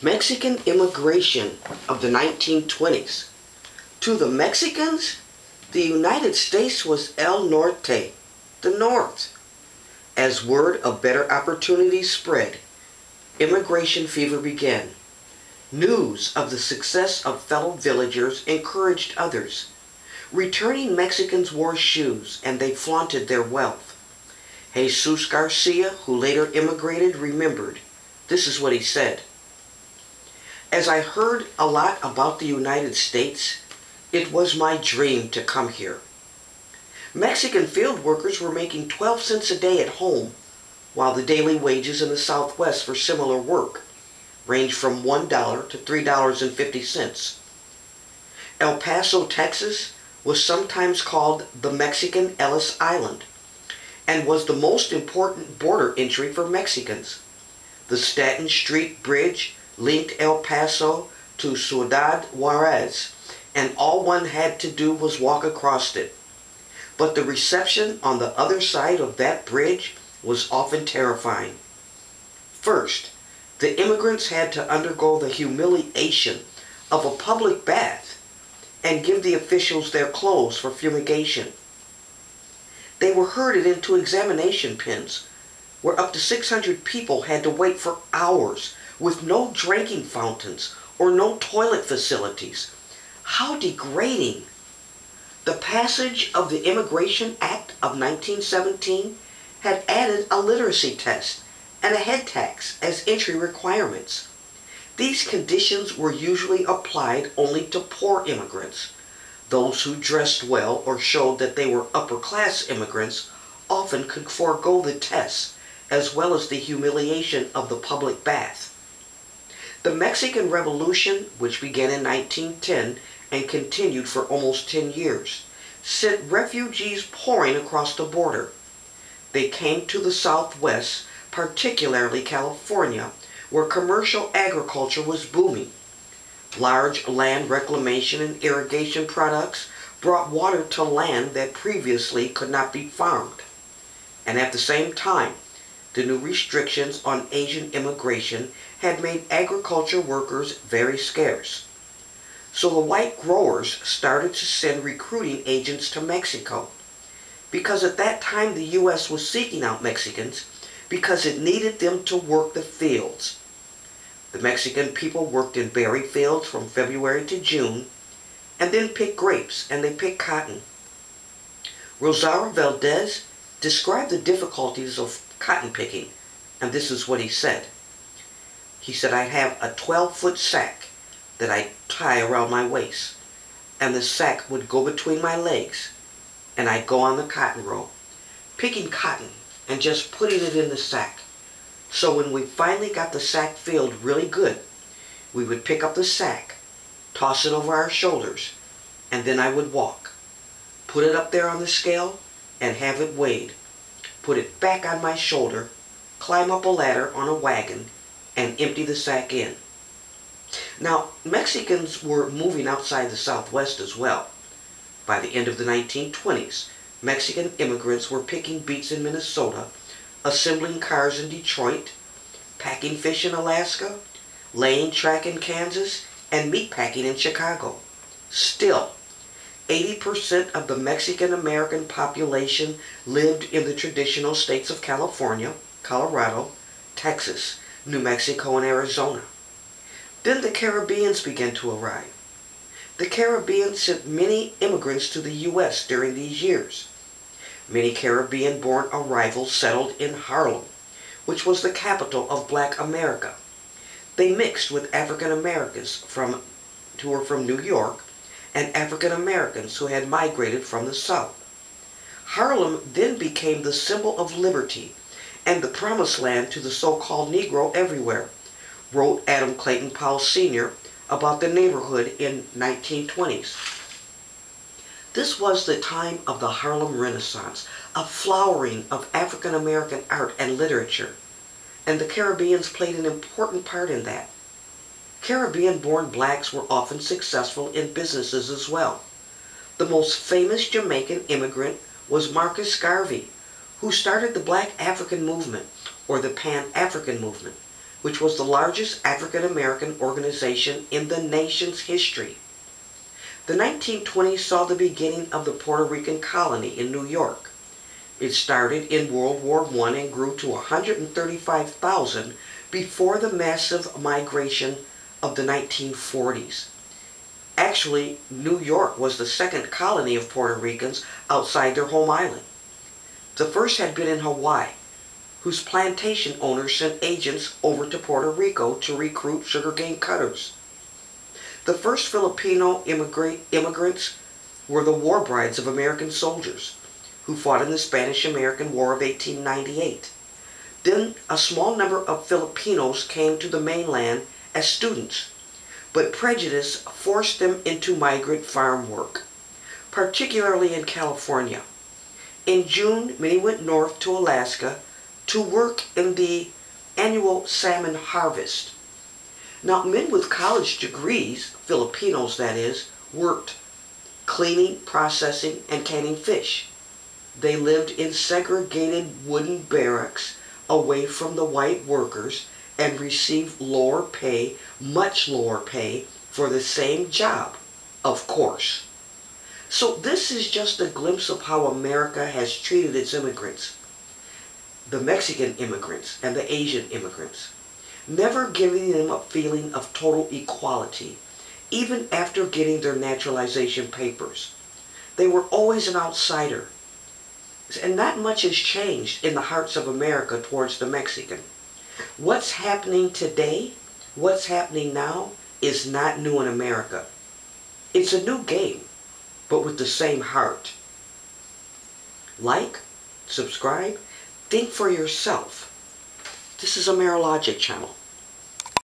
Mexican immigration of the 1920s. To the Mexicans, the United States was El Norte, the North. As word of better opportunities spread, immigration fever began. News of the success of fellow villagers encouraged others. Returning Mexicans wore shoes and they flaunted their wealth. Jesus Garcia, who later immigrated, remembered. This is what he said. As I heard a lot about the United States, it was my dream to come here. Mexican field workers were making 12 cents a day at home, while the daily wages in the Southwest for similar work ranged from $1 to $3.50. El Paso, Texas was sometimes called the Mexican Ellis Island and was the most important border entry for Mexicans. The Staten Street Bridge linked El Paso to Ciudad Juarez, and all one had to do was walk across it. But the reception on the other side of that bridge was often terrifying. First, the immigrants had to undergo the humiliation of a public bath and give the officials their clothes for fumigation. They were herded into examination pens where up to 600 people had to wait for hours with no drinking fountains or no toilet facilities. How degrading! The passage of the Immigration Act of 1917 had added a literacy test and a head tax as entry requirements. These conditions were usually applied only to poor immigrants. Those who dressed well or showed that they were upper-class immigrants often could forego the tests as well as the humiliation of the public bath. The Mexican Revolution, which began in 1910 and continued for almost 10 years, sent refugees pouring across the border. They came to the Southwest, particularly California, where commercial agriculture was booming. Large land reclamation and irrigation products brought water to land that previously could not be farmed. And at the same time, the new restrictions on Asian immigration had made agriculture workers very scarce. So the white growers started to send recruiting agents to Mexico, because at that time the U.S. was seeking out Mexicans because it needed them to work the fields. The Mexican people worked in berry fields from February to June, and then picked grapes and they picked cotton. Rosario Valdez described the difficulties of cotton picking, and this is what he said. He said, I'd have a 12-foot sack that I'd tie around my waist, and the sack would go between my legs, and I'd go on the cotton row, picking cotton and just putting it in the sack. So when we finally got the sack filled really good, we would pick up the sack, toss it over our shoulders, and then I would walk, put it up there on the scale, and have it weighed, put it back on my shoulder, climb up a ladder on a wagon, and empty the sack in. Now, Mexicans were moving outside the Southwest as well. By the end of the 1920s, Mexican immigrants were picking beets in Minnesota, assembling cars in Detroit, packing fish in Alaska, laying track in Kansas, and meatpacking in Chicago. Still, 80% of the Mexican-American population lived in the traditional states of California, Colorado, Texas, New Mexico, and Arizona. Then the Caribbeans began to arrive. The Caribbean sent many immigrants to the U.S. during these years. Many Caribbean-born arrivals settled in Harlem, which was the capital of Black America. They mixed with African Americans who were from New York and African Americans who had migrated from the South. Harlem then became the symbol of liberty and the promised land to the so-called Negro everywhere, wrote Adam Clayton Powell Sr. about the neighborhood in 1920s. This was the time of the Harlem Renaissance, a flowering of African American art and literature, and the Caribbeans played an important part in that. Caribbean-born blacks were often successful in businesses as well. The most famous Jamaican immigrant was Marcus Garvey, who started the Black African movement, or the Pan-African movement, which was the largest African American organization in the nation's history. The 1920s saw the beginning of the Puerto Rican colony in New York. It started in World War I and grew to 135,000 before the massive migration of the 1940s. Actually, New York was the second colony of Puerto Ricans outside their home island. The first had been in Hawaii, whose plantation owners sent agents over to Puerto Rico to recruit sugarcane cutters. The first Filipino immigrants were the war brides of American soldiers who fought in the Spanish-American War of 1898. Then a small number of Filipinos came to the mainland as students, but prejudice forced them into migrant farm work, particularly in California. In June, many went north to Alaska to work in the annual salmon harvest. Now, men with college degrees, Filipinos that is, worked cleaning, processing, and canning fish. They lived in segregated wooden barracks away from the white workers and received lower pay, much lower pay, for the same job, of course. So this is just a glimpse of how America has treated its immigrants, the Mexican immigrants and the Asian immigrants, never giving them a feeling of total equality, even after getting their naturalization papers. They were always an outsider. And not much has changed in the hearts of America towards the Mexican. What's happening today, what's happening now, is not new in America. It's a new game, but with the same heart. Like, subscribe, think for yourself. This is a Marologic channel.